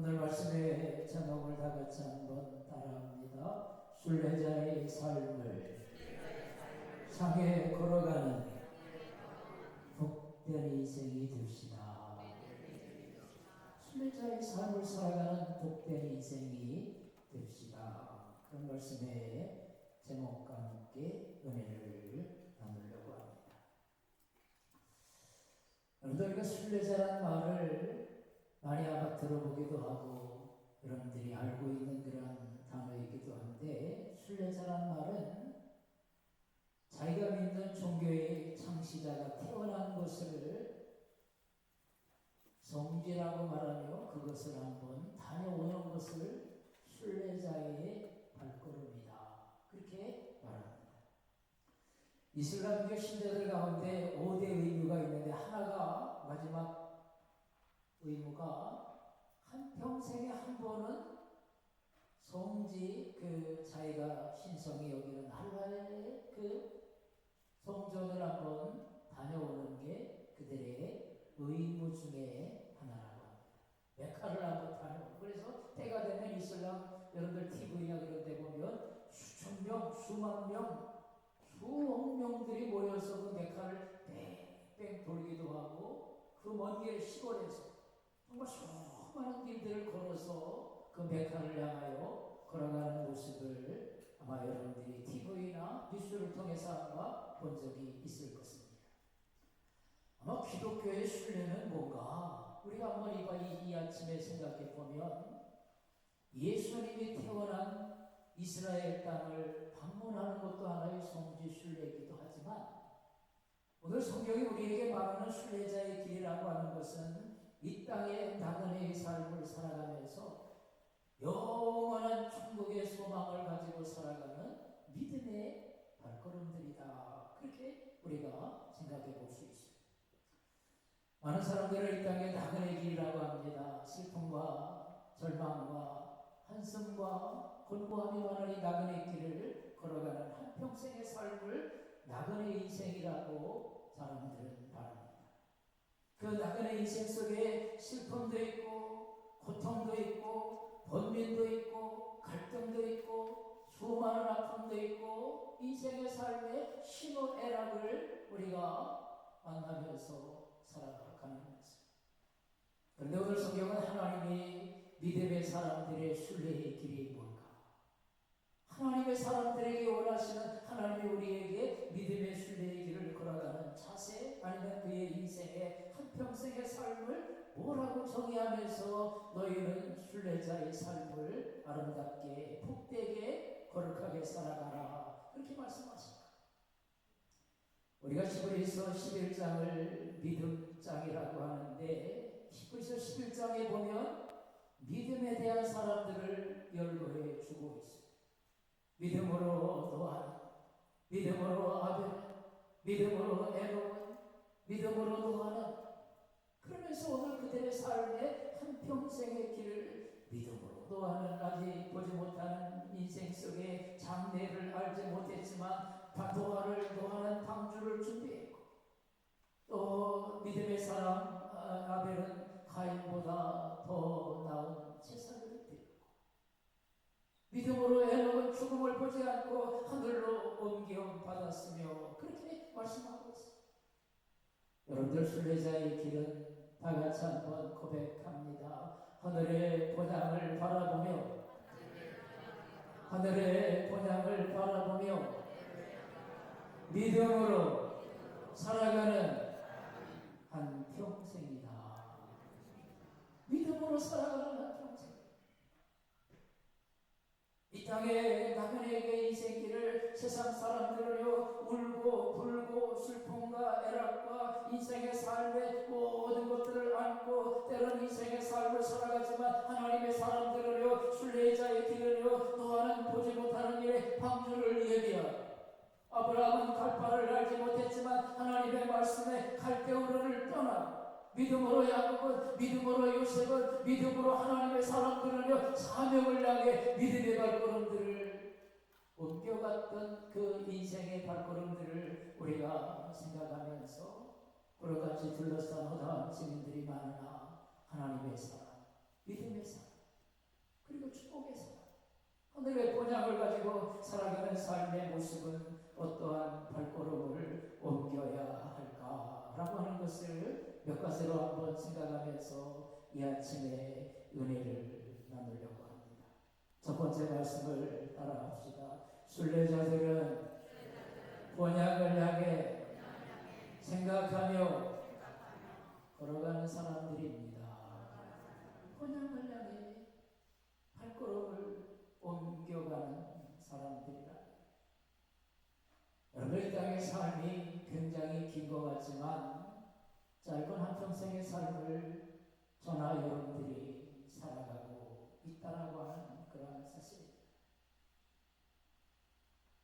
오늘 말씀의 제목을 다 같이 한번 따라합니다. 순례자의 삶을 향해 걸어가는 복된 인생이 됩시다. 순례자의 삶을 살아가는 복된 인생이 됩시다. 그런 말씀의 제목과 함께 은혜를 나누려고 합니다. 여러분들, 우리가 순례자라는 말을 많이 아마 들어보기도 하고 여러분들이 알고 있는 그런 단어이기도 한데, 순례자라는 말은 자기가 믿는 종교의 창시자가 태어난 곳을 성지라고 말하며 그것을 한번 다녀오는 것을 순례자의 발걸음이다, 그렇게 말합니다. 이슬람교 신자들 가운데 5대 의무가 있는데, 하나가 마지막 의무가 한평생에 한 번은 성지, 자기가 신성히 여기는 알라의 성전을 한번 다녀오는 게 그들의 의무 중에 하나라고 합니다. 메카를 한번 다녀오고, 그래서 때가 되면 이슬람 여러분들 TV나 그런 데 보면 수천 명, 수만 명, 수억 명들이 모여서 그 메카를 뺑뺑 돌기도 하고, 그 먼 길 시골에서 정말 수많은 길들을 걸어서 그 메카를 향하여 걸어가는 모습을 아마 여러분들이 TV나 뉴스를 통해서 아마 본 적이 있을 것입니다. 아마 기독교의 순례는 뭔가, 우리가 한번 이 아침에 생각해 보면 예수님이 태어난 이스라엘 땅을 방문하는 것도 하나의 성지 순례이기도 하지만, 오늘 성경이 우리에게 말하는 순례자의 길이라고 하는 것은 이 땅의 나그네의 삶을 살아가면서 영원한 천국의 소망을 가지고 살아가는 믿음의 발걸음들이다, 그렇게 우리가 생각해 볼 수 있습니다. 많은 사람들을 이 땅의 나그네 길이라고 합니다. 슬픔과 절망과 한숨과 곤고함이 많은 이 나그네 길을 걸어가는 한평생의 삶을 나그네 인생이라고 사람들은 말합니다. 그 나그네 인생 속에 슬픔도 있고 고통도 있고 번민도 있고 갈등도 있고 수많은 아픔도 있고 인생의 삶의 희노애락을 우리가 만나면서 살아가는 것입니다. 그런데 오늘 성경은 하나님이 믿음의 사람들의 순례의 길이 뭘까? 하나님의 사람들에게 원하시는, 하나님이 우리에게 믿음의 순례의 길을 걸어가는 자세, 아니면 그의 인생의 한평생의 삶을 뭐라고 정의하면서 너희는 순례자의 삶을 아름답게 복되게 거룩하게 살아가라, 그렇게 말씀하십니다. 우리가 히브리서 11장을 믿음장이라고 하는데, 히브리서 11장에 보면 믿음에 대한 사람들을 열거해 주고 있습니다. 믿음으로 노아, 믿음으로 아벨, 믿음으로 에녹, 믿음으로 노아는, 그러면서 오늘 그들의 삶의 한평생의 길을 믿음으로, 노아는 아직 보지 못하는 인생 속에 장래를 알지 못했지만 노아는 방주를 준비했고, 또 믿음의 사람 아벨은 가인보다 더 나은 제사를 드렸고, 믿음으로 에녹은 죽음을 보지 않고 하늘로 옮겨 받았으며, 그렇게 말씀하고 있습니다. 여러분들, 순례자의 길은 다 같이 한번 고백합니다. 하늘의 본향을 바라보며, 하늘의 본향을 바라보며 믿음으로 살아가는 한 평생이다. 믿음으로 살아가는 한 평생. 이 땅의 나그네의 인생길을 세상 사람들은요, 울고 불고 슬픔과 애락과 인생의 삶의 모든 것들을 안고 때로는 인생의 삶을 살아가지만, 하나님의 사람들은요, 순례자의 길은요, 노아는 보지 못하는 일에 방주를 예비하고, 아브라함은 갈 바를 알지 못했지만 하나님의 말씀에 갈대우르를 떠나 믿음으로 야곱은, 믿음으로 요셉은, 믿음으로 하나님의 사람들은요, 사명을 향해 믿음의 발걸음들을 옮겨갔던 그 인생의 발걸음들을 우리가 생각하면서, 그러같이 둘러싼 허다한 증인들이 많으나 하나님의 사람, 믿음의 사람, 오늘의 본향을 가지고 살아가는 삶의 모습은 어떠한 발걸음을 옮겨야 할까라고 하는 것을 몇 가지로 한번 생각하면서 이 아침에 은혜를 나누려고 합니다. 첫 번째 말씀을 따라합시다. 순례자들은 본향을 향해 생각하며 걸어가는 사람들입니다. 본향을 향해 발걸음을 옮겨가는 사람들이라. 여러분, 이 땅의 삶이 굉장히 긴 것 같지만 짧은 한평생의 삶을 저나 여러분들이 살아가고 있다라고 하는 그러한 사실입니다.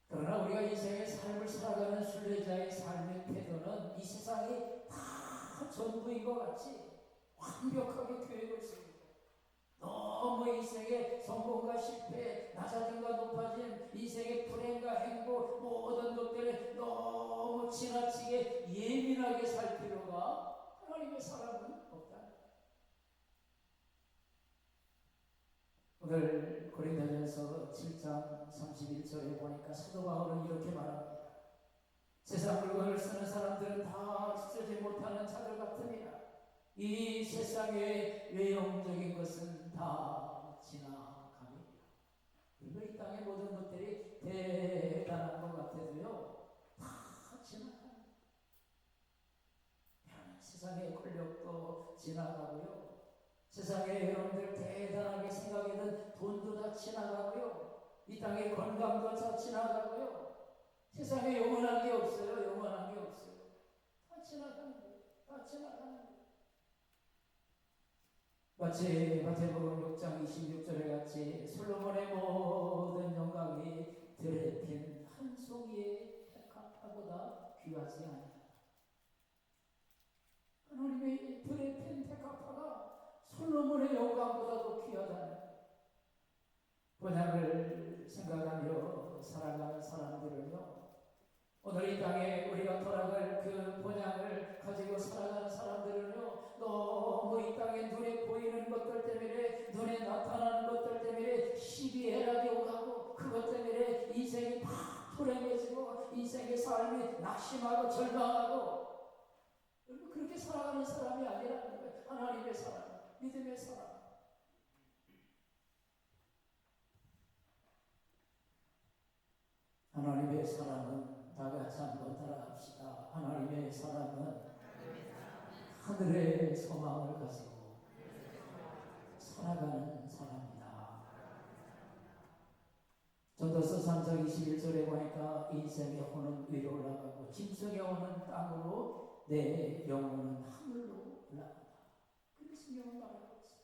그러나 우리가 인생의 삶을 살아가는 순례자의 삶의 태도는 이 세상이 다 전부인 것 같이 완벽하게 계획을 세우고 너무 인생의 성공과 실패, 낮아짐과 높아짐, 인생의 불행과 행복, 모든 것들을 너무 지나치게 예민하게 살 필요가 하나님의 사람은 없다. 오늘 고린도전서 7장 31절에 보니까 사도 바울은 이렇게 말합니다. 세상 물건을 쓰는 사람들은 다 쓰지 못하는 자들 같으니라. 이 세상의 외형적인 것은 다 지나가니라. 그리고 이 땅의 모든 것들이 대단한 것 같아도요, 다 지나가는. 세상의 권력도 지나가고요. 세상에 여러분들 대단하게 생각하는 돈도 다 지나가고요. 이 땅의 건강도 다 지나가고요. 세상에 영원한 게 없어요. 영원한 게 없어요. 다 지나가는 거예요. 다 지나가는 거예요. 마치 마태복음 6장 26절에 같이 솔로몬의 모든 영광이 들에 핀 한 송이의 백합화보다 귀하지 않냐. 하나님의 들에 핀 백합화가 솔로몬의 영광보다도 귀하다는 본향을 생각하며 살아가는 사람들은요, 오늘 이 땅에 우리가 돌아갈 그 본향을 가지고 살아가는 사람들은요, 너무 이 땅에 눈에 보이는 것들 때문에, 눈에 나타나는 것들 때문에 시비해라게 오가고, 그것 때문에 인생이 다 불행해지고 인생의 삶이 낙심하고 절망하고, 그렇게 살아가는 사람이 아니라는 거예요. 하나님의 사람, 믿음의 사람. 하나님의 사람은 다 같이 한번 따라합시다. 하나님의 사람은 하늘의 소망을 가지고 살아가는 사람이다. 전도서 3장 21절에 보니까 인생의 혼은 위로 올라가고 짐승의 혼은 땅으로, 내 영혼은 하늘로 올라간다. 그렇게 성경은 말하고 있어요.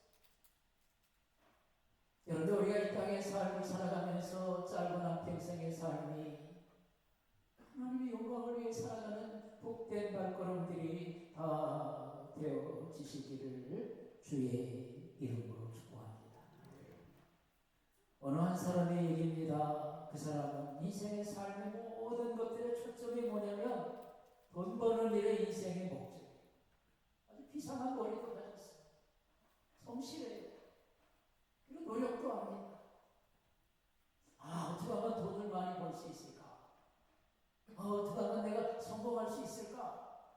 여러분, 우리가 이 땅의 삶을 살아가면서 짧은 한평생의 삶이 하나님의 영광을 위해 살아가는 복된 발걸음들이 다 되어지시기를 주의 이름으로 축복합니다. 어느 한 사람의 얘기입니다. 그 사람은 인생의 삶의 모든 것들의 초점이 뭐냐면 돈 버는 일에 인생의 목적이에요. 아주 비상한 머리도 가졌어요. 성실해요. 그리고 노력도 합니다. 어떻게 하면 돈을 많이 벌 수 있을까? 어떻게 하면 내가 성공할 수 있을까?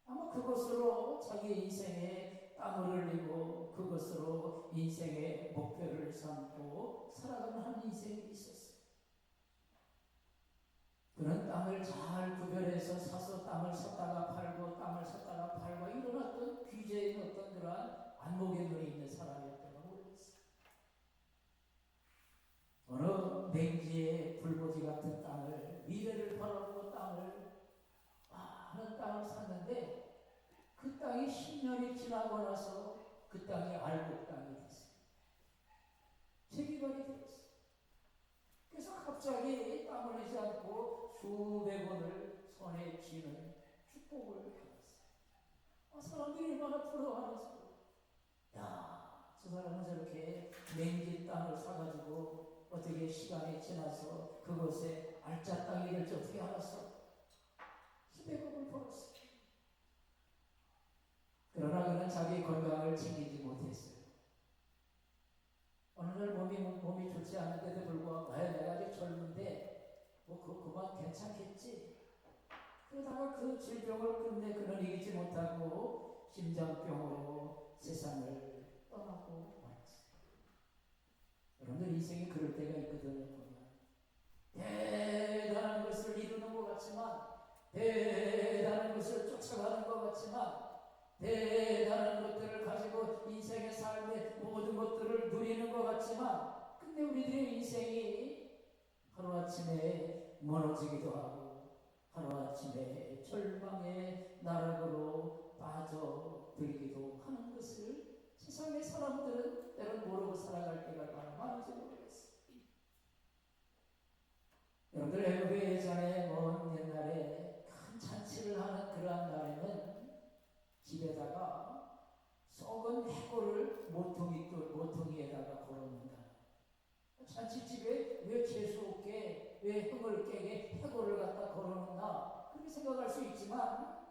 아마 그것으로 자기 인생에 땀을 흘리고 그것으로 인생의 목표를 삼고 살아가는 한 인생이 있었어요. 그는 땅을 잘 구별해서 사서 땅을 샀다가 팔고 땅을 샀다가 팔고 이런 어떤 귀재인 어떤 그러한 안목의 눈이 있는 사람이었던 걸 모르겠어요. 어느 맹지의 불보지 같은 땅을, 미래를 바라보고 많은 땅을 샀는데 그 땅이 10년이 지나고 나서 그 땅이 알곡 땅이 됐어요. 재개발이 되었어요. 그래서 갑자기 땀 흘리지 않고 수백 원을 손에 쥐는 축복을 받았어요. 사람들이 얼마나 부러워하면서, 야, 저 사람은 저렇게 맹지 땅을 사가지고 어떻게 시간이 지나서 그곳에 알짜 땅이 될지 어떻게 알았어? 수백억을 벌었어요. 그러나 그는 자기 건강을 챙기지 못했어요. 어느 날 몸이 몸이 좋지 않은데도 불구하고 내가 아직 젊은데 그만 괜찮겠지. 그러다가 그 질병을 끝내 그는 이기지 못하고 심장병으로 세상을 떠나고 말았어요. 여러분들 인생이 그럴 때가 있거든요. 보면 대단한 것을 이루는 것 같지만, 대단한 것을 쫓아가는 것 같지만, 대단한 것들을 가지고 인생의 삶의 모든 것들을 누리는 것 같지만, 근데 우리들의 인생이 하루아침에 무너지기도 하고 하루아침에 절망의 나락으로 빠져들기도 하는 것을 세상의 사람들은 때론 모르고 살아갈 때가 얼마나 많은지 모르겠어요. 여러분들 애국에 예전에 먼 옛날에 큰 잔치를 하는 그러한 날에는 집에다가 썩은 해골을 모퉁이에다가 걸어놓는다. 잔치집에 왜 재수 없게, 왜 흥을 깨게 해골을 갖다 걸어놓나 그렇게 생각할 수 있지만,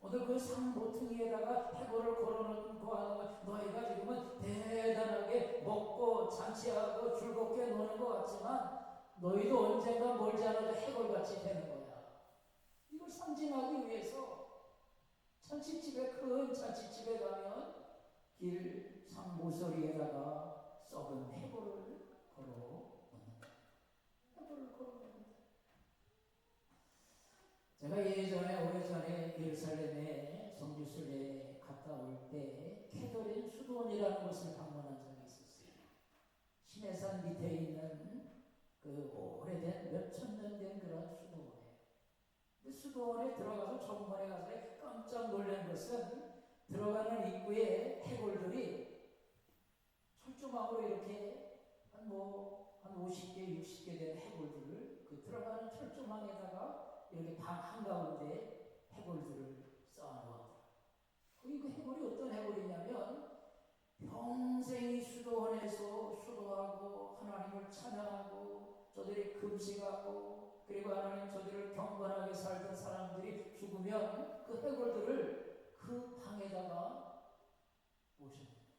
오늘 그 산 모퉁이에다가 해골을 걸어놓고 하는 건 너희가 지금은 대단하게 먹고 잔치하고 즐겁게 노는 것 같지만 너희도 언젠가 멀지 않아도 해골같이 되는 거야. 이걸 상징하기 위해서 큰 잔치집에 가면 길 상 모서리에다가 썩은 해골을 걸어놓는다. 해골을 걸어놓는다. 제가 예전에 오래전에 예루살렘에 성지순례에 갔다 올 때 캐더린 수도원이라는 곳을 방문한 적이 있었어요. 시내산 밑에 있는 그 오래된 몇천 년 된 그런 수도원이에요. 수도원에 들어가서 정문에 가서 깜짝 놀란 것은 들어가는 입구에 해골들이 철조망으로 이렇게 한 50개, 60개 된 해골들을 그 들어가는 철조망에다가 이렇게 방 한가운데 해골들을 쌓아놓았다. 그 해골이 어떤 해골이냐면 평생 이 수도원에서 수도하고 하나님을 찬양하고 저들이 금식하고 그리고 하나님 저들을 경건하게 살던 사람들이 죽으면 그 해골들을 그 방에다가 모셔놓는 거예요.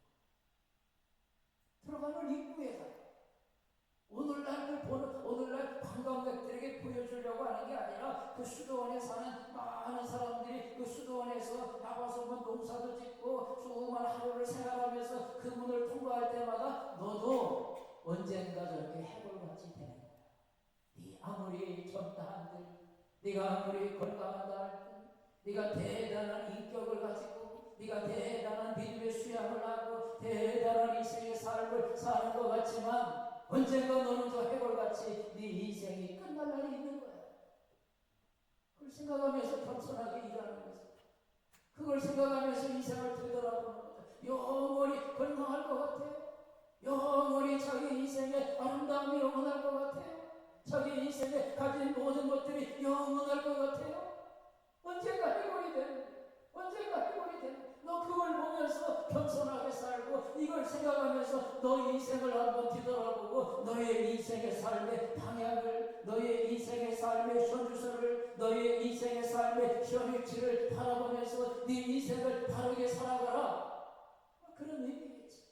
들어가는 입구에다. 오늘날 관광객들에게 보여주려고 하는 게 아니라 그 수도원에 사는 많은 사람들이 그 수도원에서 나와서 농사도 짓고 조그만 하루를 생활하면서 그 문을 통과할 때마다 너도 언젠가 저렇게 해골같이 되는 거야. 네 아무리 젊다 한들, 네가 아무리 건강하다 할때, 네가 대단한 인격을 가지고 네가 대단한 믿음의 수양을 하고 대단한 인생의 삶을 사는 것 같지만 언젠가 너는 저 해골같이 네 인생이 끝날 날이 있는 거야. 그걸 생각하면서 겸손하게 일하는 거죠. 그걸 생각하면서 인생을 되돌아보는 거죠. 영원히 건강할 것 같아요. 영원히 자기 인생의 아름다움이 영원할 것 같아요. 자기 인생에 가진 모든 것들이 영원할 것 같아요. 언젠가 해골이 되는, 언젠가 해골이 되는. 너 그걸 보면서 겸손하게 살고 이걸 생각하면서 너 인생을 한번 뒤돌아보고 너의 인생의 삶의 방향을, 너의 인생의 삶의 현주소를, 너의 인생의 삶의 현위치를 바라보면서 네 인생을 바르게 살아가라. 그런 의미겠지.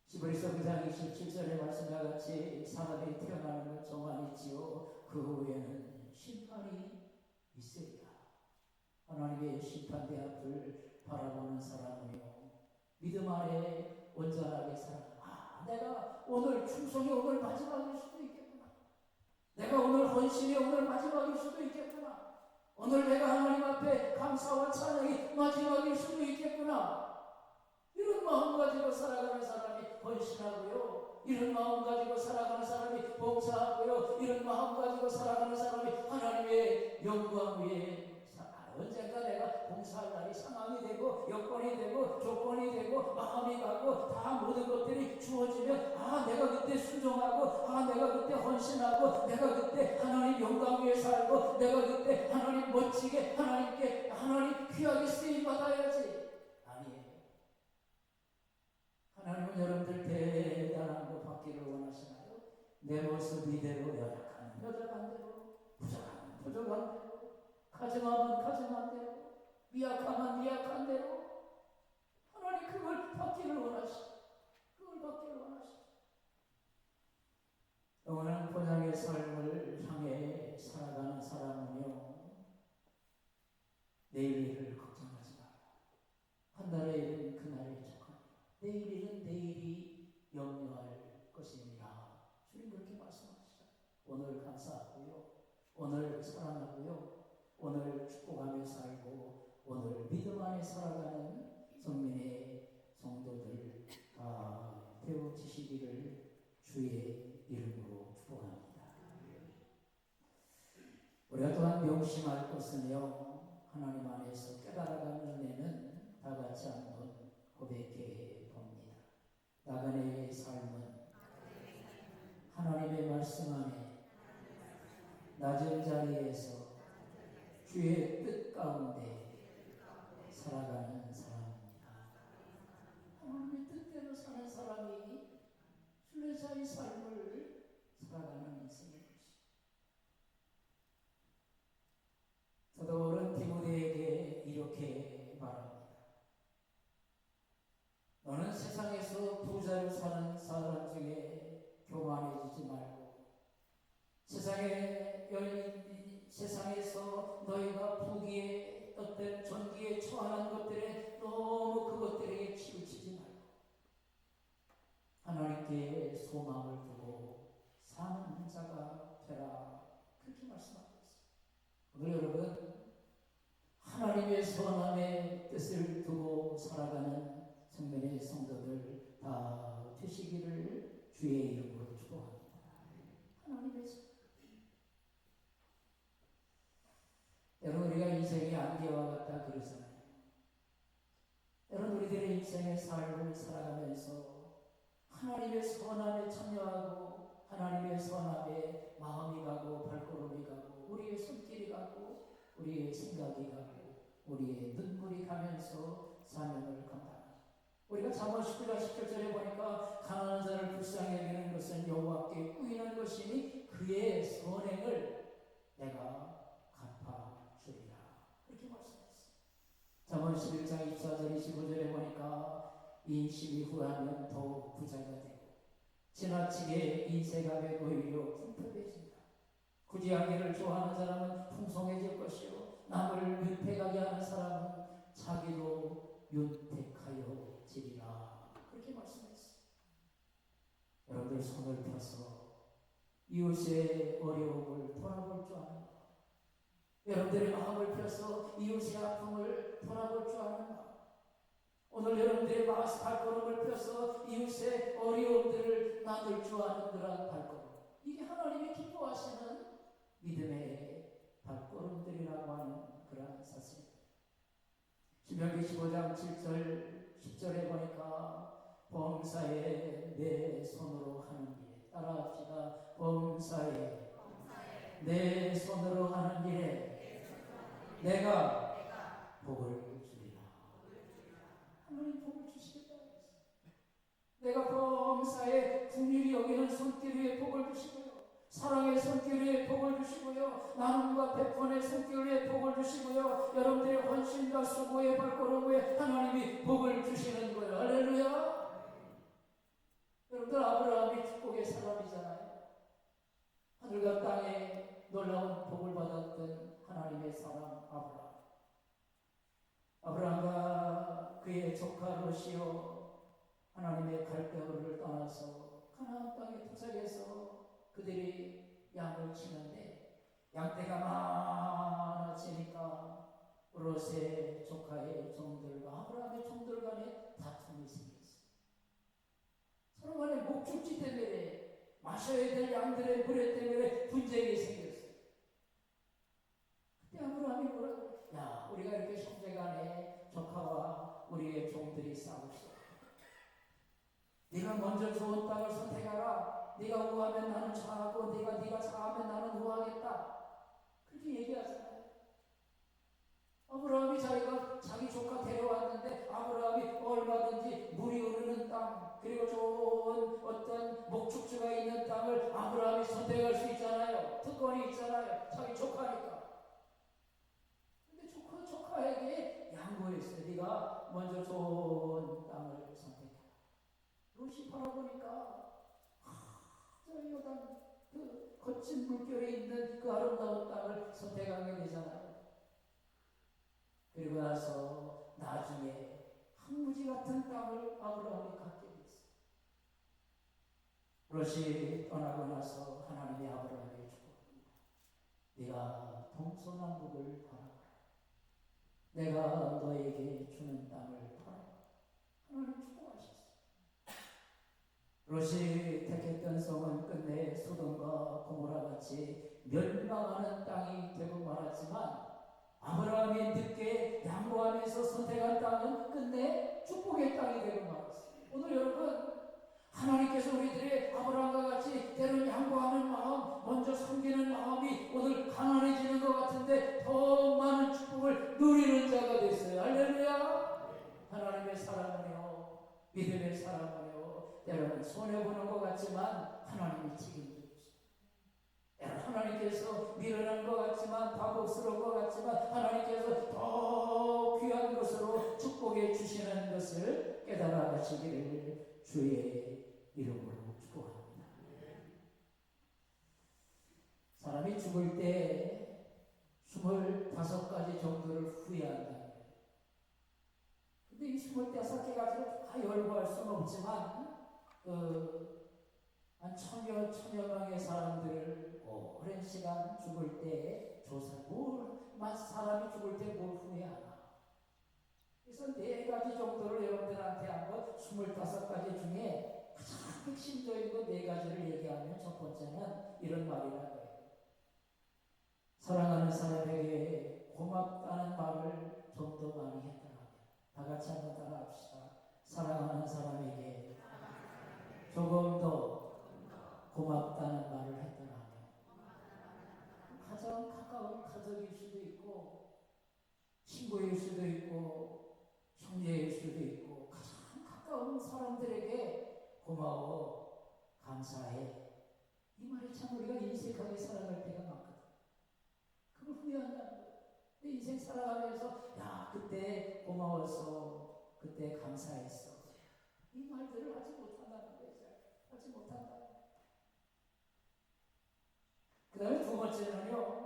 히브리서 9장 27절의 말씀과 같이 사람이 태어나는 건 정한이지요 그 후에는 심판이 있으리라. 하나님의 심판대 앞을 바라보는 사람은요, 믿음 아래 온전하게 살아. 내가 오늘 충성이 오늘 마지막일 수도 있겠구나. 내가 오늘 헌신이 오늘 마지막일 수도 있겠구나. 오늘 내가 하나님 앞에 감사와 찬양이 마지막일 수도 있겠구나. 이런 마음 가지고 살아가는 사람이 헌신하고요, 이런 마음 가지고 살아가는 사람이 봉사하고요, 이런 마음 가지고 살아가는 사람이 하나님의 영광 위에 언젠가 내가 봉사할 날이 상황이 되고 여건이 되고 조건이 되고 마음이 가고 다 모든 것들이 주어지면 내가 그때 순종하고 내가 그때 헌신하고 내가 그때 하나님 영광 위에 살고 내가 그때 하나님 멋지게 하나님께 하나님 귀하게 쓰임 받아야지. 아니에요. 하나님은 여러분들 대단한 거 받기를 원하시나요? 내 모습 이대로 연약한 여자간 대로 부족한 대로 가증하면 가증한 대로 미약하면 미약한 대로 하나님 그걸 받기를 원하시고 그걸 주의 이름으로 축복합니다. 우리가 또한 명심할 것은요, 하나님 안에서 깨달아가는 은혜는 다 같이 한번 고백해 봅니다. 나그네의 삶은 하나님의 말씀 안에 낮은 자리에서 주의 뜻 가운데 살아가는 사람입니다. 하나님의 뜻대로 사는 사람이 순례자의 삶을 살아가는 인생인 것입니다. 저도 어른 디모데에게 이렇게 말합니다. 너는 세상에서 부자로 사는 사람 중에 교만해지지 말고 세상에서 너희가 부귀에 어떤 전기에 처한 것들에 너무 그것들에게 치우치지 말고 하나님께 소망을 두고 사는 자가 되라, 그렇게 말씀하고 있습니다. 오늘 여러분, 하나님의 선함의 뜻을 두고 살아가는 성면의 성도들 다 되시기를 주의 이름으로 축복합니다. 하나님의 선. 여러분, 우리가 인생이 안개와 같다 그러잖아요. 여러분, 우리들의 인생의 삶을 살아가면서 하나님의 선함에 참여하고 하나님의 선함에 마음이 가고 발걸음이 가고 우리의 손길이 가고 우리의 생각이 가고 우리의 눈물이 가면서 사명을 감당합니다. 우리가 잠언 19장 17절에 보니까 가난한 자를 불쌍히 여기는 것은 여호와께 꾸이는 것이니 그의 선행을 내가 갚아주리라, 그렇게 말씀했어요. 잠언 11장 24절 25절에 보니까 인심이 후하면 더욱 부자가 되고 지나치게 인색하게 오히려 궁핍해진다. 구제하기를 좋아하는 사람은 풍성해질 것이요 남을 윤택하게 하는 사람은 자기도 윤택하여 지리라, 그렇게 말씀했어요. 여러분들 손을 펴서 이웃의 어려움을 돌아볼 줄 아는 것, 여러분들의 마음을 펴서 이웃의 아픔을 돌아볼 줄 아는 것, 오늘 여러분들의 발걸음을 펴서 이웃의 어려움들을 나눌 줄 아는 그런 발걸음, 이게 하나님이 기뻐하시는 믿음의 발걸음들이라고 하는 그런 사실입니다. 신명기 15장 7절 10절에 보니까 범사에 내 손으로 하는 일에, 따라합시다. 범사에 내 손으로 하는 일에 내가 복을 주리라. 하나님 복을 주시겠다 했어요. 내가 범사에 긍휼히 여기는 손길 위에 복을 주시고요, 사랑의 손길 위에 복을 주시고요, 나눔과 배분의 손길 위에 복을 주시고요, 여러분들의 헌신과 수고의 발걸음 위에 하나님이 복을 주시는 거예요. 할렐루야. 여러분들, 아브라함이 축복의 사람이잖아요. 하늘과 땅에 놀라운 복을 받았던 하나님의 사람 아브라함과 그의 조카 롯이요 하나님의 갈대우를 떠나서 가나안 땅에 도착해서 그들이 양을 치는데 양떼가 많아지니까 롯의 조카의 종들과 아브라함의 종들 간에 다툼이 생겼어요. 서로 간에 목축지 때문에, 마셔야 될 양들의 물에 때문에 분쟁이 생겼어요. 그때 아브라함이 뭐라고? 야, 우리가 이렇게 형제간에 조카와 우리의 종들이 싸웠어. 네가 먼저 좋은 땅을 선택하라. 네가 우하면 나는 좌하고 네가 좌하면 나는 우하겠다, 그렇게 얘기하잖아요. 아브라함이 자기 조카 데려왔는데 아브라함이 얼마든지 물이 흐르는 땅, 그리고 좋은 어떤 목축지가 있는 땅을 아브라함이 선택할 수 있잖아요. 특권이 있잖아요. 자기 조카니까. 근데 조카에게 양보했어요. 네가 먼저 좋은 땅을 선택해라. 롯이 바라보니까 저 요단 그 거친 물결에 있는 그 아름다운 땅을 선택하게 되잖아요. 그리고 나서 나중에 황무지 같은 땅을 아브라함이 갖게 됐어요. 롯이 떠나고 나서 하나님이 아브라함에게 축복합니다. 네가 동서남북을 바라봐라. 내가 너에게 주는 땅을 바라봐라. 하나님 축복하셨어요. 롯이 택했던 성은 끝내 소돔과 고모라 같이 멸망하는 땅이 되고 말았지만 아브라함이 늦게 양보하면서 선택한 땅은 끝내 축복의 땅이 되고 말았습니다. 오늘 여러분, 하나님께서 우리들의 아브라함과 같이 때론 양보하는 마음, 먼저 섬기는 마음이 오늘 가난해지는 것 같은데 더 많은 축복을 누리는 자가 됐어요. 할렐루야. 하나님의 사랑하며 믿음의 사랑하며 때로는 손해보는 것 같지만 하나님이 책임져 주십니다. 하나님께서 미련한 것 같지만 바보스러운 것 같지만 하나님께서 더 귀한 것으로 축복해 주시는 것을 깨달아 가시기를 주의 이름으로 축복합니다. 사람이 죽을 때 25가지 정도를 후회한다. 근데 이 25개 가지고 다 열거할 수는 없지만 한 천여 명의 사람들을 오랜 시간 죽을 때 조사, 사람이 죽을 때 뭘 후회하나. 그래서 4가지 정도를 여러분들한테 한번 25가지 중에 가장 핵심적인 거 4가지를 얘기하면 첫 번째는 이런 말이라고 해요. 사랑하는 사람에게 고맙다는 말을 좀 더 많이 했더라고요. 다 같이 한번 따라합시다. 사랑하는 사람에게 조금 더 고맙다는 말을 했더라면 가장 가까운 가족일 수도 있고 친구일 수도 있고 형제일 수도 있고 가장 가까운 사람들에게 고마워, 감사해. 이 말이 참 우리가 인색하게 살아갈 때가 많거든. 그걸 후회한다는 거야. 내 인생 살아가면서 야 그때 고마웠어, 그때 감사했어. 이 말들을 하지 못한다는 거예요. 하지 못한다. 그 다음에 두 번째는요,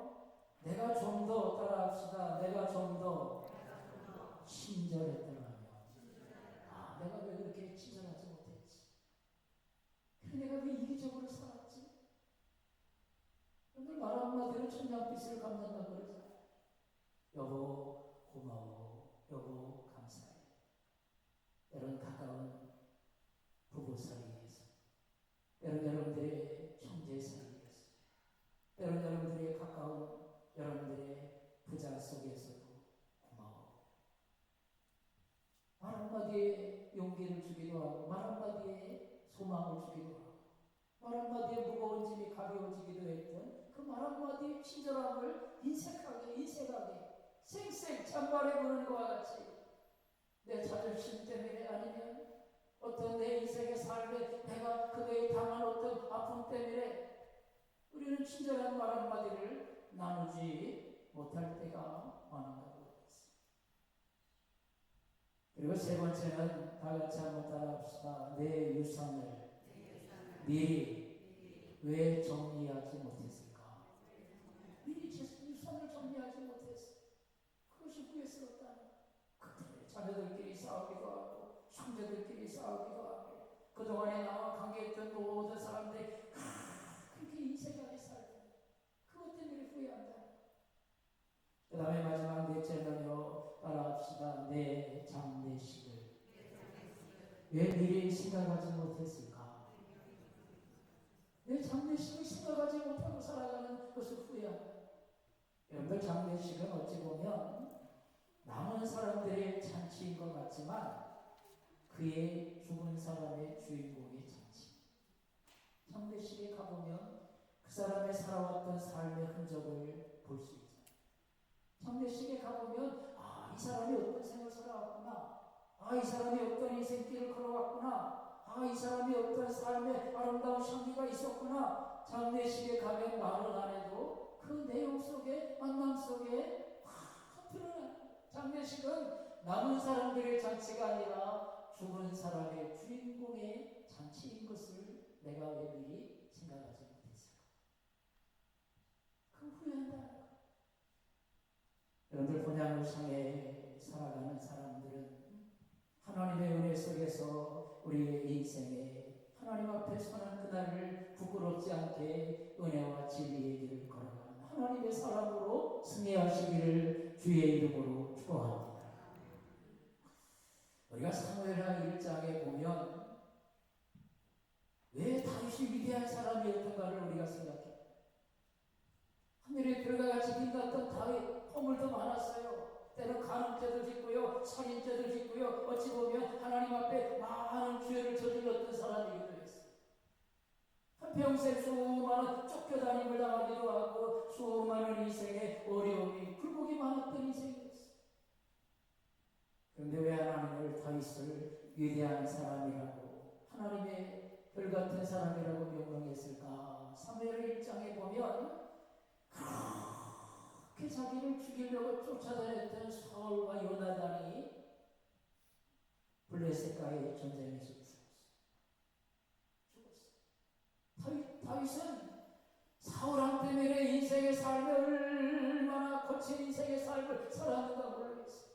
내가 좀 더 따라합시다. 내가 좀 더 친절했더라면. 아, 내가 왜 그렇게 친절하지 못했지? 내가 왜 이기적으로 살았지? 오늘 말 한마디로 천냥빚을 갚는다고 그러잖아요. 여보 고마워, 여보 감사해. 때론 가까운 부부 사이에서, 때론 여러분들의 형제 사이에서, 때론 여러분들의 가까운 여러분들의 부자 속에서도 고마워. 말 한마디에 용기를 주기도 하고 말 한마디에 소망을 주기도 하고 말 한마디에 무거운 짐이 가벼워지기도 했던 그 말 한마디의 친절함을 인색하게 쌩쌩 찬발해보는 것과 같이 내 자존심 때문에 아니면 어떤 내 인생의 삶에 내가 그에 당한 어떤 아픔 때문에 우리는 친절한 말 한마디를 나누지 못할 때가 많은가 보겠습니다. 그리고 세 번째는 다 같이 한번 따라합시다. 내 유산을 미리 왜 정리하지 못했을까? 미리 제 유산을 정리하지 못했어. 그것이 후회스럽다는. 그때 자녀들끼리 싸우기도 하고 형제들끼리 싸우기도 하고 그동안에 나와 관계했던 모든 사람들이 그렇게 인색하게 살고 그것 때문에 후회한다. 그 다음에 마지막 넷째는요, 따라합시다. 내 장례식을 왜 미리 생각하지 못했을까? 내 장례식을 생각하지 못하고 살아가는 것을 후회한다. 여러분들 장례식은 어찌 보면 남은 사람들의 잔치인 것 같지만 그의 죽은 사람의 주인공의 잔치. 장례식에 가보면 그 사람의 살아왔던 삶의 흔적을 볼 수 있잖아요. 장례식에 가보면 이 사람이 어떤 생을 살아왔구나. 이 사람이 어떤 인생길을 걸어왔구나. 이 사람이 어떤 삶의 아름다운 향기가 있었구나. 장례식에 가면 말은 안 해도 그 내용 속에 만남 속에 드러나는. 장례식은 남은 사람들의 잔치가 아니라 죽은 사람의 주인공의 잔치인 것을 내가 왜 미리 생각하지 못했을까? 그 후회한다는 거. 여러분들 본향을 향해 살아가는 사람들은 하나님의 은혜 속에서 우리의 인생에 하나님 앞에 서는 그날을 부끄럽지 않게 은혜와 진리의 길을 걸어가는 하나님의 사람으로 승리하시기를 주의 이름으로 축복합니다. 우리가 사무엘하 1장에 보면 왜 다윗이 위대한 사람이었던가를 우리가 생각해. 하늘의 별과 같이 빛났던 다윗, 허물도 많았어요. 때로 간음죄도 짓고요, 살인죄도 짓고요, 어찌 보면 하나님 앞에 많은 죄를 저질렀던 사람이기도 했어요. 한평생 수많은 쫓겨다님을 당하기도 하고 수많은 인생의 어려움이 굴곡이 많았던 인생이었어요. 그런데 왜 하나님을 다윗을 위대한 사람이라고, 하나님의 별같은 사람이라고 명명했을까? 사무엘 1장에 보면 그렇게 자기를 죽이려고 쫓아다녔던 사울과 요나단이 블레셋과의 전쟁에서 죽었어요. 다윗은 사울왕 때문에 인생의 삶을 얼마나 거친 인생의 삶을 살았는가 모르겠어요.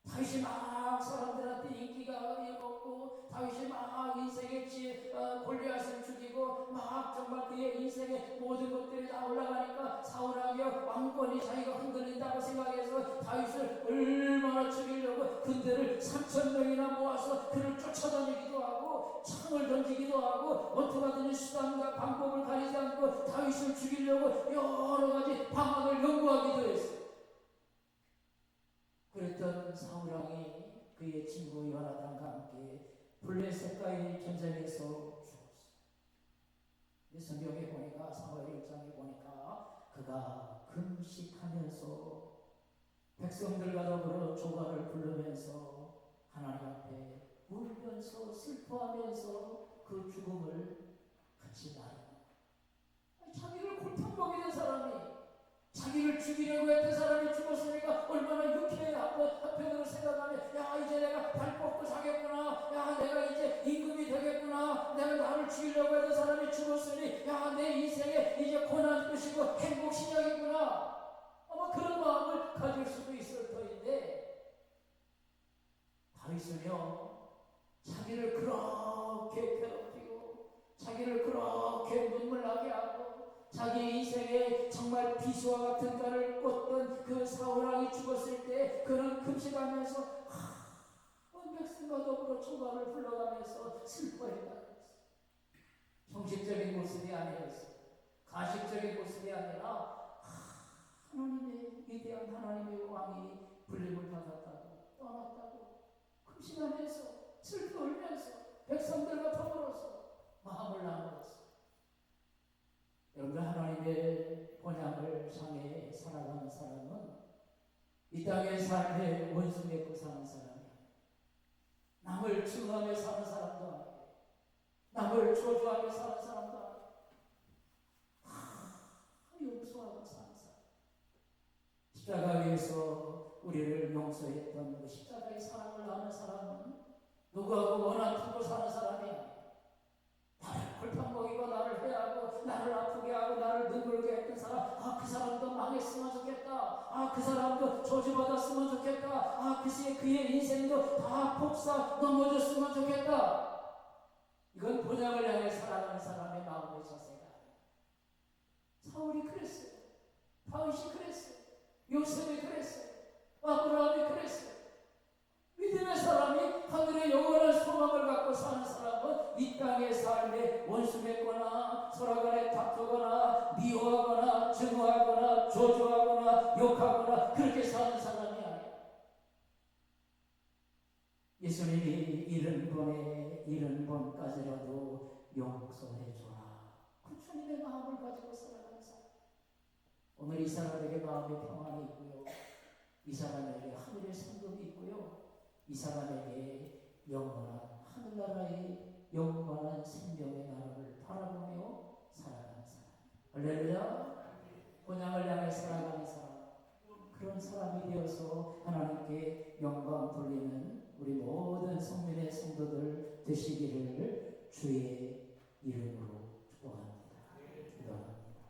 다윗이 막 사람들한테 인기가 있고, 다윗이 막 인생의 골리앗을 죽이고, 막 정말 그의 인생의 모든 것들이 다 올라가니까 사울왕의 왕권이 자기가 흔들린다고 생각해서 다윗을 얼마나 죽이려고 군대를 3,000명이나 모아서 그를 쫓아다니기도 하고, 창을 던지기도 하고, 어떻게든 수단과 방법을 가리지 않고 다윗을 죽이려고 여러 가지 방안을 연구하기도 했어요. 그랬던 사울왕이 그의 친구 요나단과 함께 블레셋과의 전쟁에서 죽었어요. 성경에 보니까, 사무엘 1장에 보니까 그가 금식하면서 백성들과 더불어 조가를 부르면서 하나님 앞에 울면서 슬퍼하면서 그 죽음을 같이 나누고, 자기를 골탕 먹이는 사람이, 자기를 죽이려고 했던 사람이 죽었으니까 얼마나 유쾌해. 한편으로 생각하면, 야, 이제 내가 발 뻗고 자겠구나, 야, 내가 이제 임금이 되겠구나, 내가 나를 죽이려고 했던 사람이 죽었으니, 야, 내 인생에 이제 고난 끝이고 행복 시작이구나, 아마 그런 마음을 가질 수도 있을 터인데, 다윗은요, 자기를 그렇게 괴롭히고 자기를 그렇게 눈물 나게 하고 자기 인생에 정말 비수와 같은 가를 꽂던 그 사울왕이 죽었을 때 그는 금식하면서 온 백성과 더불어 초가를 불러가면서 슬퍼했다. 형식적인 모습이 아니었어요. 가식적인 모습이 아니라 하나님의 위대한 하나님의 왕이 불림을 받았다고, 떠났다고 금식하면서 슬퍼 울면서 백성들과 더불어서 마음을 나누었어요. 여러분, 하나님의 본향을 향해 살아가는 사람은 이 땅의 삶에 원수 맺고 사는 사람이야. 남을 증오하며 사는 사람도 아니고, 남을 저주하며 사는 사람도 아니고, 용서하고 사는 사람. 십자가 위에서 우리를 용서했던 그 십자가의 사랑을 아는 사람은 누구하고 원한 두고 사는 사람이 아니야. 나를 골탕 먹이고 나를 해하고 나를 아프게 하고 나를 눈물게 했던 사람, 그 사람도 망했으면 좋겠다, 그 사람도 저주받았으면 좋겠다, 그의 인생도 다 폭삭 넘어졌으면 좋겠다. 이건 본향을 향해 살아가는 사람의 마음의 자세가 아니야. 사울이 그랬어요. 다윗이 그랬어요. 요셉이 그랬어요. 아브라함이 그랬어요. 믿음의 사람이 하늘의 영원한 소망을 갖고 사는 사람은 이 땅의 삶에 원수 맺거나 서로 간에 다투거나 미워하거나 증오하거나 저주하거나 욕하거나 그렇게 사는 사람이 아니야. 예수님이 70번까지라도 용서해줘라, 그 주님의 마음을 가지고 살아가는 사람. 오늘 이 사람에게 마음의 평안이 있고요, 이 사람에게 하늘의 상급이 있고요, 이 사람에게 영원한 하늘나라의 영원한 생명의 나라를 바라보며 살아가는 사람. 할렐루야. 본향을 향해 살아가는 사람, 그런 사람이 되어서 하나님께 영광 돌리는 우리 모든 성민의 성도들 되시기를 주의 이름으로 축복합니다. 기도합니다.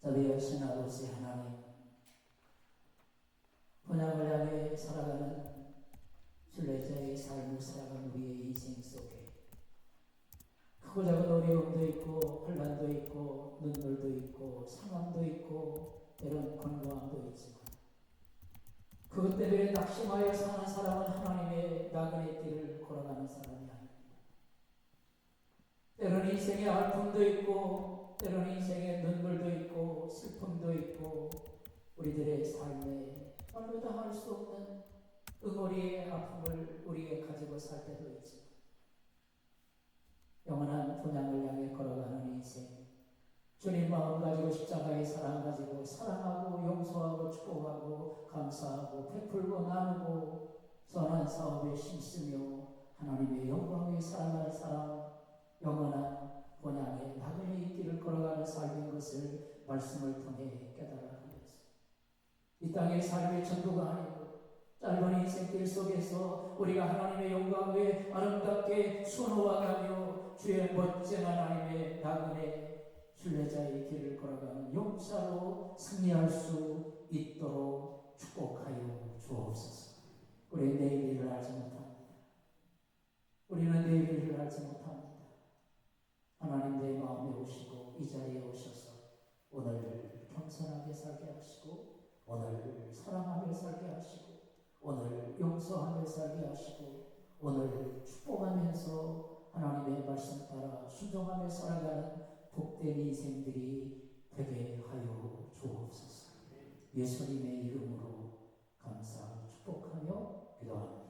자비하신 아버지 하나님, 본향을 향해 살아가는 순례자의 삶을 살아가는 우리의 인생 속에 크고 작은 어려움도 있고 혼란도 있고 눈물도 있고 상함도 있고 때론 건강함도 있지만 그것 때문에 낙심하여 사는 사람은 하나님의 나그네 길을 걸어가는 사람이 아닙니다. 때로는 인생에 아픔도 있고 때로는 인생에 눈물도 있고 슬픔도 있고 우리들의 삶에 말로 다 할 수 없는 응어리의 아픔을 우리가 가지고 살 때도 있지만 영원한 본향을 향해 걸어가는 인생, 주님 마음 가지고 십자가의 사랑 가지고 사랑하고 용서하고 축복하고 감사하고 베풀고 나누고 선한 사업에 힘쓰며 하나님의 영광을 사랑하는 사람, 영원한 본향의 나그네의 길을 걸어가는 삶인 것을 말씀을 통해 깨달아 하면서 이 땅의 삶의 전부가 아니고 짧은 인생길 속에서 우리가 하나님의 영광 위에 아름답게 수놓아가며 주의 멋진 하나님의 나그네 순례자의 길을 걸어가는 용사로 승리할 수 있도록 축복하여 주옵소서. 우리는 내일 일을 알지 못합니다. 우리는 내일 일을 알지 못합니다. 하나님 내 마음에 오시고 이 자리에 오셔서 오늘 겸손하게 살게 하시고 오늘 사랑하며 살게 하시고 오늘 용서하며 살게 하시고 오늘 축복하면서 하나님의 말씀 따라 순종하며 살아가는 복된 인생들이 되게 하여 주옵소서. 예수님의 이름으로 감사하고 축복하며 기도합니다.